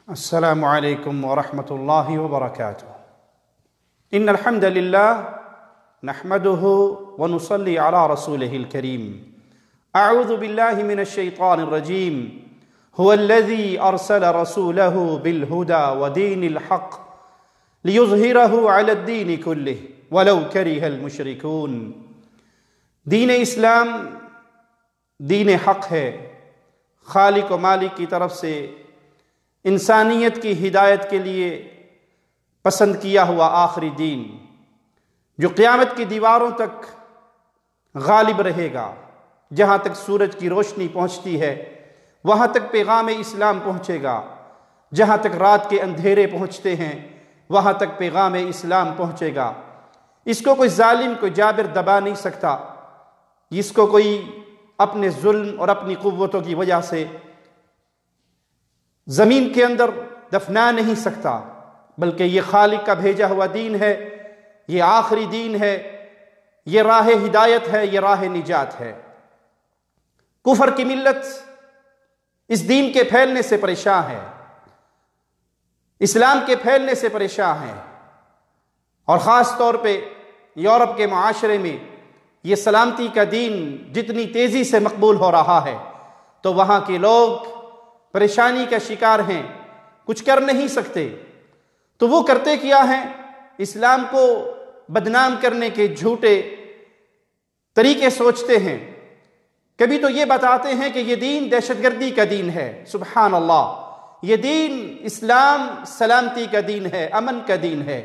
السلام علیکم ورحمۃ اللہ وبرکاتہ ان الحمد للہ نحمده ونصلی علی رسولہ الکریم اعوذ باللہ من الشیطان الرجیم هو الذی ارسل رسولہ بالہدى ودین الحق لیظہرہ علی الدین کلہ ولو کرہ المشرکون۔ دین اسلام دین حق ہے، خالق و مالک کی طرف سے انسانیت کی ہدایت کے لیے پسند کیا ہوا آخری دین، جو قیامت کی دیواروں تک غالب رہے گا۔ جہاں تک سورج کی روشنی پہنچتی ہے وہاں تک پیغام اسلام پہنچے گا، جہاں تک رات کے اندھیرے پہنچتے ہیں وہاں تک پیغام اسلام پہنچے گا۔ اس کو کوئی ظالم، کوئی جابر دبا نہیں سکتا، اس کو کوئی اپنے ظلم اور اپنی قوتوں کی وجہ سے زمین کے اندر دفنا نہیں سکتا، بلکہ یہ خالق کا بھیجا ہوا دین ہے، یہ آخری دین ہے، یہ راہ ہدایت ہے، یہ راہ نجات ہے۔ کفر کی ملت اس دین کے پھیلنے سے پریشان ہے، اسلام کے پھیلنے سے پریشان ہے، اور خاص طور پہ یورپ کے معاشرے میں یہ سلامتی کا دین جتنی تیزی سے مقبول ہو رہا ہے تو وہاں کے لوگ پریشانی کا شکار ہیں، کچھ کر نہیں سکتے۔ تو وہ کرتے کیا ہیں؟ اسلام کو بدنام کرنے کے جھوٹے طریقے سوچتے ہیں۔ کبھی تو یہ بتاتے ہیں کہ یہ دین دہشت گردی کا دین ہے۔ سبحان اللہ، یہ دین اسلام سلامتی کا دین ہے، امن کا دین ہے،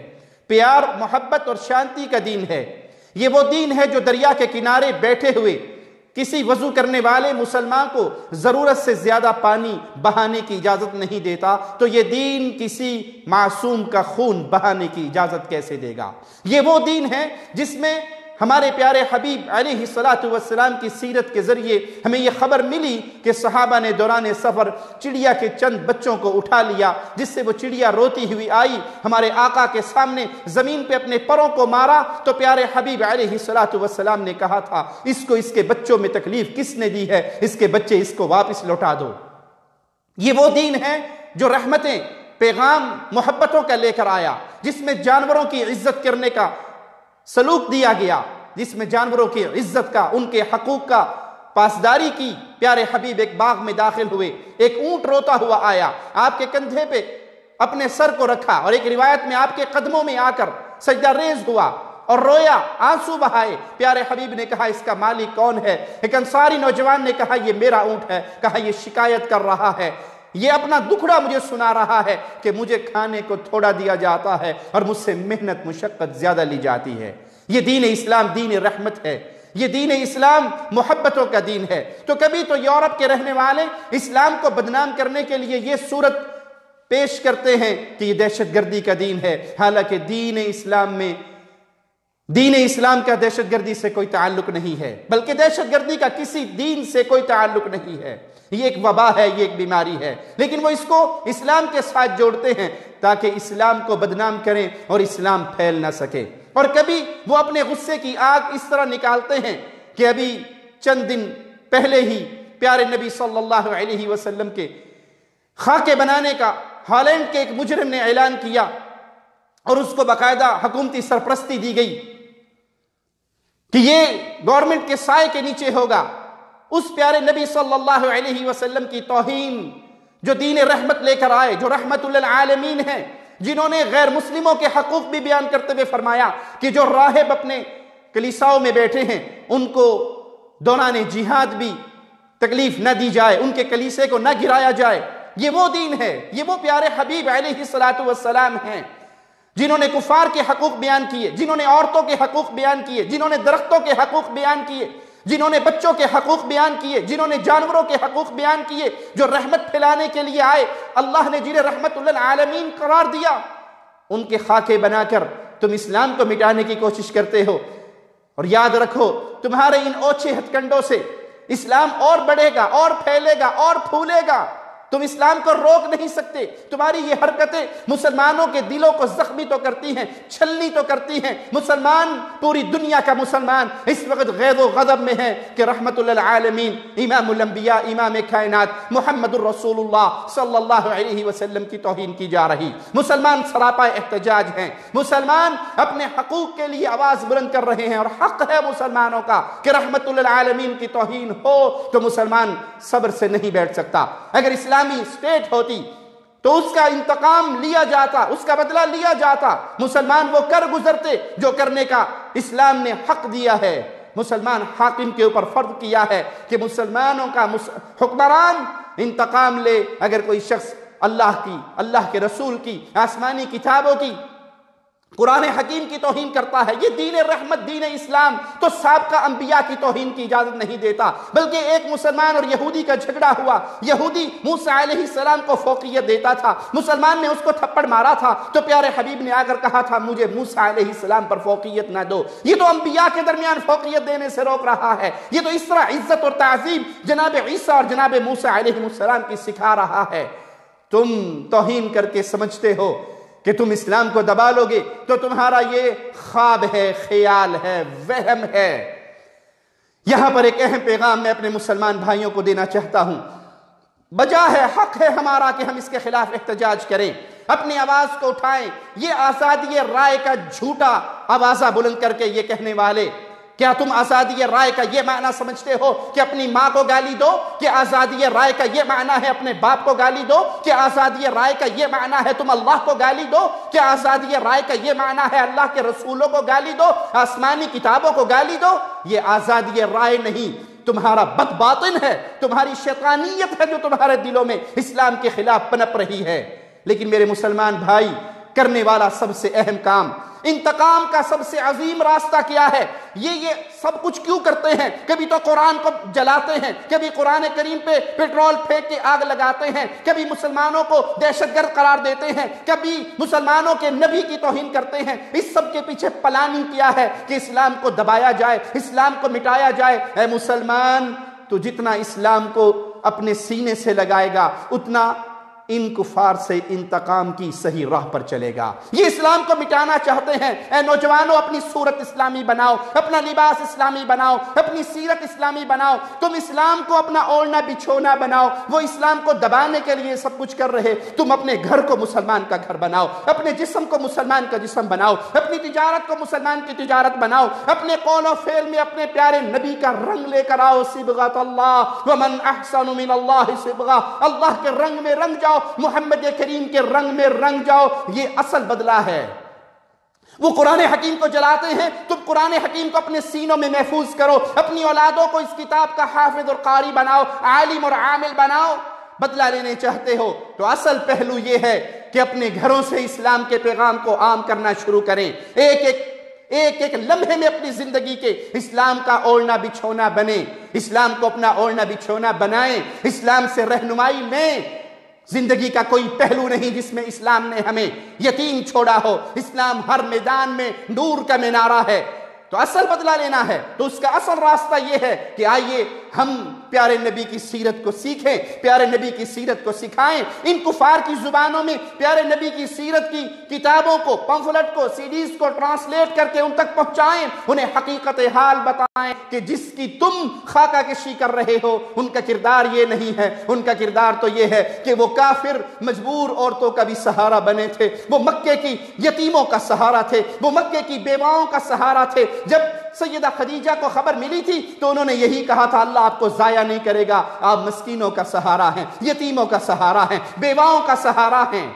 پیار، محبت اور شانتی کا دین ہے۔ یہ وہ دین ہے جو دریا کے کنارے بیٹھے ہوئے کسی وضو کرنے والے مسلمان کو ضرورت سے زیادہ پانی بہانے کی اجازت نہیں دیتا، تو یہ دین کسی معصوم کا خون بہانے کی اجازت کیسے دے گا؟ یہ وہ دین ہے جس میں ہمارے پیارے حبیب علیہ الصلاۃ والسلام کی سیرت کے ذریعے ہمیں یہ خبر ملی کہ صحابہ نے دوران سفر چڑیا کے چند بچوں کو اٹھا لیا، جس سے وہ چڑیا روتی ہوئی آئی، ہمارے آقا کے سامنے زمین پہ اپنے پروں کو مارا، تو پیارے حبیب علیہ الصلاۃ والسلام نے کہا تھا، اس کو اس کے بچوں میں تکلیف کس نے دی ہے؟ اس کے بچے اس کو واپس لوٹا دو۔ یہ وہ دین ہے جو رحمتیں، پیغام، محبتوں کا لے کر آیا، جس میں جانوروں کی عزت کرنے کا سلوک دیا گیا، جس میں جانوروں کی عزت کا، ان کے حقوق کا پاسداری کی۔ پیارے حبیب ایک باغ میں داخل ہوئے، ایک اونٹ روتا ہوا آیا، آپ کے کندھے پہ اپنے سر کو رکھا، اور ایک روایت میں آپ کے قدموں میں آ کر سجدہ ریز ہوا اور رویا، آنسو بہائے۔ پیارے حبیب نے کہا، اس کا مالک کون ہے؟ ایک انصاری نوجوان نے کہا، یہ میرا اونٹ ہے۔ کہا، یہ شکایت کر رہا ہے، یہ اپنا دکھڑا مجھے سنا رہا ہے کہ مجھے کھانے کو تھوڑا دیا جاتا ہے اور مجھ سے محنت مشقت زیادہ لی جاتی ہے۔ یہ دین اسلام دین رحمت ہے، یہ دین اسلام محبتوں کا دین ہے۔ تو کبھی تو یورپ کے رہنے والے اسلام کو بدنام کرنے کے لیے یہ صورت پیش کرتے ہیں کہ یہ دہشت گردی کا دین ہے، حالانکہ دین اسلام کا دہشت گردی سے کوئی تعلق نہیں ہے، بلکہ دہشت گردی کا کسی دین سے کوئی تعلق نہیں ہے۔ یہ ایک وبا ہے، یہ ایک بیماری ہے، لیکن وہ اس کو اسلام کے ساتھ جوڑتے ہیں تاکہ اسلام کو بدنام کریں اور اسلام پھیل نہ سکے۔ اور کبھی وہ اپنے غصے کی آگ اس طرح نکالتے ہیں کہ ابھی چند دن پہلے ہی پیارے نبی صلی اللہ علیہ وسلم کے خاکے بنانے کا ہالینڈ کے ایک مجرم نے اعلان کیا، اور اس کو باقاعدہ حکومتی سرپرستی دی گئی کہ یہ گورنمنٹ کے سائے کے نیچے ہوگا۔ اس پیارے نبی صلی اللہ علیہ وسلم کی توہین، جو دین رحمت لے کر آئے، جو رحمت للعالمین ہیں، جنہوں نے غیر مسلموں کے حقوق بھی بیان کرتے ہوئے فرمایا کہ جو راہب اپنے کلیساؤں میں بیٹھے ہیں ان کو دوران جہاد بھی تکلیف نہ دی جائے، ان کے کلیسے کو نہ گرایا جائے۔ یہ وہ دین ہے، یہ وہ پیارے حبیب علیہ الصلاۃ والسلام ہیں جنہوں نے کفار کے حقوق بیان کیے، جنہوں نے عورتوں کے حقوق بیان کیے، جنہوں نے درختوں کے حقوق بیان کیے، جنہوں نے بچوں کے حقوق بیان کیے، جنہوں نے جانوروں کے حقوق بیان کیے، جو رحمت پھیلانے کے لیے آئے، اللہ نے جنہیں رحمت للعالمین قرار دیا، ان کے خاکے بنا کر تم اسلام کو مٹانے کی کوشش کرتے ہو۔ اور یاد رکھو، تمہارے ان اوچھے ہتھ کنڈوں سے اسلام اور بڑھے گا، اور پھیلے گا، اور پھولے گا۔ تم اسلام کو روک نہیں سکتے. تمہاری یہ حرکتیں مسلمانوں کے دلوں کو زخمی تو کرتی ہیں، چھلنی تو کرتی ہیں. مسلمان، پوری دنیا کا مسلمان اس وقت غیظ و غضب میں ہے کہ رحمت للعالمین امام الانبیاء، امام کائنات محمد الرسول اللہ صلی اللہ علیہ وسلم کی توہین کی جا رہی. مسلمان سراپا احتجاج ہیں، مسلمان اپنے حقوق کے لیے آواز بلند کر رہے ہیں، اور حق ہے مسلمانوں کا کہ رحمت للعالمین کی توہین ہو تو مسلمان صبر سے نہیں بیٹھ سکتا. اگر اسلامی اسٹیٹ ہوتی تو اس کا انتقام لیا جاتا، اس کا بدلہ لیا جاتا. مسلمان وہ کر گزرتے جو کرنے کا اسلام نے حق دیا ہے. مسلمان حاکم کے اوپر فرض کیا ہے کہ مسلمانوں کا حکمران انتقام لے. اگر کوئی شخص اللہ کی، اللہ کے رسول کی، آسمانی کتابوں کی، قرآن حکیم کی توہین کرتا ہے، یہ دین رحمت، دین اسلام تو سابقہ انبیاء کی توہین کی اجازت نہیں دیتا. بلکہ ایک مسلمان اور یہودی کا جھگڑا ہوا، یہودی موسیٰ علیہ السلام کو فوقیت دیتا تھا، مسلمان نے اس کو تھپڑ مارا تھا تو پیارے حبیب نے آ کر کہا تھا مجھے موسیٰ علیہ السلام پر فوقیت نہ دو. یہ تو انبیاء کے درمیان فوقیت دینے سے روک رہا ہے. یہ تو اس طرح عزت اور تعظیم جناب عیسیٰ اور جناب موسیٰ علیہ السلام کی سکھا رہا ہے. تم توہین کر کے سمجھتے ہو کہ تم اسلام کو دبا لو گے تو تمہارا یہ خواب ہے، خیال ہے، وہم ہے. یہاں پر ایک اہم پیغام میں اپنے مسلمان بھائیوں کو دینا چاہتا ہوں. بجا ہے، حق ہے ہمارا کہ ہم اس کے خلاف احتجاج کریں، اپنی آواز کو اٹھائیں. یہ آزادی رائے کا جھوٹا آوازہ بلند کر کے یہ کہنے والے، کیا تم آزادی رائے کا یہ معنی سمجھتے ہو کہ اپنی ماں کو گالی دو؟ کہ آزادی رائے کا یہ معنی ہے اپنے باپ کو گالی دو؟ کہ آزادی رائے کا یہ معنی ہے تم اللہ کو گالی دو؟ کہ آزادی رائے کا یہ معنی ہے اللہ کے رسولوں کو گالی دو، آسمانی کتابوں کو گالی دو؟ یہ آزادی رائے نہیں، تمہارا بد باطن ہے، تمہاری شیطانیت ہے جو تمہارے دلوں میں اسلام کے خلاف پنپ رہی ہے. لیکن میرے مسلمان بھائی، کرنے والا سب سے اہم کام، انتقام کا سب سے عظیم راستہ کیا ہے؟ یہ سب کچھ کیوں کرتے ہیں؟ کبھی تو قرآن کو جلاتے ہیں، کبھی قرآن کریم پہ پیٹرول پھینک کے آگ لگاتے ہیں، کبھی مسلمانوں کو دہشت گرد قرار دیتے ہیں، کبھی مسلمانوں کے نبی کی توہین کرتے ہیں. اس سب کے پیچھے پلاننگ کیا ہے کہ اسلام کو دبایا جائے، اسلام کو مٹایا جائے. اے مسلمان، تو جتنا اسلام کو اپنے سینے سے لگائے گا اتنا ان کفار سے انتقام کی صحیح راہ پر چلے گا. یہ اسلام کو مٹانا چاہتے ہیں. اے نوجوانوں، اپنی صورت اسلامی بناؤ، اپنا لباس اسلامی بناؤ، اپنی سیرت اسلامی بناؤ. تم اسلام کو اپنا اوڑھنا بچھونا بناؤ. وہ اسلام کو دبانے کے لیے سب کچھ کر رہے، تم اپنے گھر کو مسلمان کا گھر بناؤ، اپنے جسم کو مسلمان کا جسم بناؤ، اپنی تجارت کو مسلمان کی تجارت بناؤ، اپنے قول و فعل میں اپنے پیارے نبی کا رنگ لے کر آؤ. صبغۃ اللہ ومن احسن من اللہ صبغہ، اللہ کے رنگ میں رنگ جاؤ، محمد کریم کے رنگ میں رنگ جاؤ. یہ اصل بدلہ ہے. وہ قرآن حکیم کو جلاتے ہیں، تم قرآن حکیم کو اپنے سینوں میں محفوظ کرو، اپنی اولادوں کو اس کتاب کا حافظ اور قاری بناؤ، عالم اور عامل بناؤ. بدلہ لینے چاہتے ہو تو اصل پہلو یہ ہے کہ اپنے گھروں سے اسلام کے پیغام کو عام کرنا شروع کریں. ایک لمحے میں اپنی زندگی کے اسلام کا اوڑھنا بچھونا بنے، اسلام کو اپنا اوڑھنا بچھونا بنائیں. اسلام سے رہنمائی لیں. زندگی کا کوئی پہلو نہیں جس میں اسلام نے ہمیں یتیم چھوڑا ہو. اسلام ہر میدان میں نور کا مینارہ ہے. تو اصل بدلہ لینا ہے تو اس کا اصل راستہ یہ ہے کہ آئیے ہم پیارے نبی کی سیرت کو سیکھیں، پیارے نبی کی سیرت کو سکھائیں. ان کفار کی زبانوں میں پیارے نبی کی سیرت کی کتابوں کو، پمفلٹ کو، سیڈیز کو ٹرانسلیٹ کر کے ان تک پہنچائیں. انہیں حقیقت حال بتائیں کہ جس کی تم خاکہ کشی کر رہے ہو ان کا کردار یہ نہیں ہے. ان کا کردار تو یہ ہے کہ وہ کافر مجبور عورتوں کا بھی سہارا بنے تھے، وہ مکے کی یتیموں کا سہارا تھے، وہ مکے کی بیواؤں کا سہارا تھے. جب سیدہ خدیجہ کو خبر ملی تھی تو انہوں نے یہی کہا تھا اللہ آپ کو ضائع نہیں کرے گا، آپ مسکینوں کا سہارا ہیں، یتیموں کا سہارا ہیں، بیواؤں کا سہارا ہیں.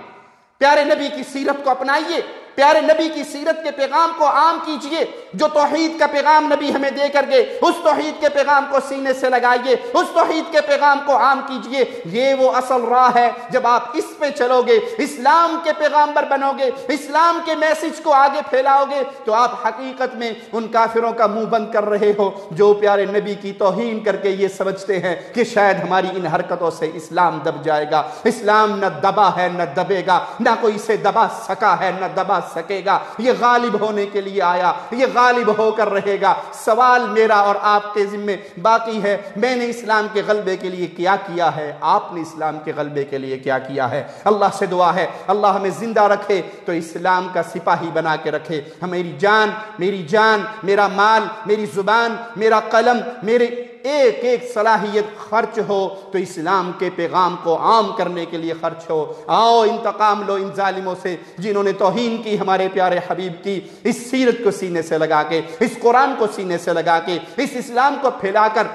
پیارے نبی کی سیرت کو اپنائیے، پیارے نبی کی سیرت کے پیغام کو عام کیجئے. جو توحید کا پیغام نبی ہمیں دے کر گئے اس توحید کے پیغام کو سینے سے لگائیے، اس توحید کے پیغام کو عام کیجئے. یہ وہ اصل راہ ہے. جب آپ اس پہ چلو گے، اسلام کے پیغامبر بنو گے، اسلام کے میسج کو آگے پھیلاؤ گے، تو آپ حقیقت میں ان کافروں کا منہ بند کر رہے ہو جو پیارے نبی کی توہین کر کے یہ سمجھتے ہیں کہ شاید ہماری ان حرکتوں سے اسلام دب جائے گا. اسلام نہ دبا ہے نہ دبے گا، نہ کوئی اسے دبا سکا ہے نہ دبا سکے گا۔ یہ غالب ہونے کے لیے آیا، یہ غالب ہو کر رہے گا۔ سوال میرا اور آپ کے ذمے باقی ہے، میں نے اسلام کے غلبے کے لیے کیا کیا ہے، آپ نے اسلام کے غلبے کے لیے کیا کیا ہے؟ اللہ سے دعا ہے اللہ ہمیں زندہ رکھے تو اسلام کا سپاہی بنا کے رکھے۔ میری جان، میرا مال، میری زبان، میرا قلم، میرے ایک ایک صلاحیت خرچ ہو تو اسلام کے پیغام کو عام کرنے کے لیے خرچ ہو۔ آؤ انتقام لو ان ظالموں سے جنہوں نے توہین کی ہمارے پیارے حبیب کی۔ اس سیرت کو سینے سے لگا کے، اس قرآن کو سینے سے لگا کے، اس اسلام کو پھیلا کر،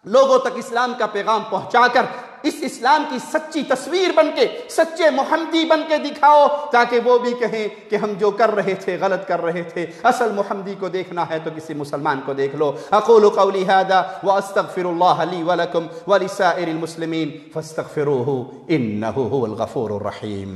لوگوں تک اسلام کا پیغام پہنچا کر، اس اسلام کی سچی تصویر بن کے، سچے محمدی بن کے دکھاؤ، تاکہ وہ بھی کہیں کہ ہم جو کر رہے تھے غلط کر رہے تھے۔ اصل محمدی کو دیکھنا ہے تو کسی مسلمان کو دیکھ لو۔ اقول قولی ھذا واستغفر اللہ لی ولکم ولسائر المسلمین فاستغفروہ انہ ھو الغفور الرحیم۔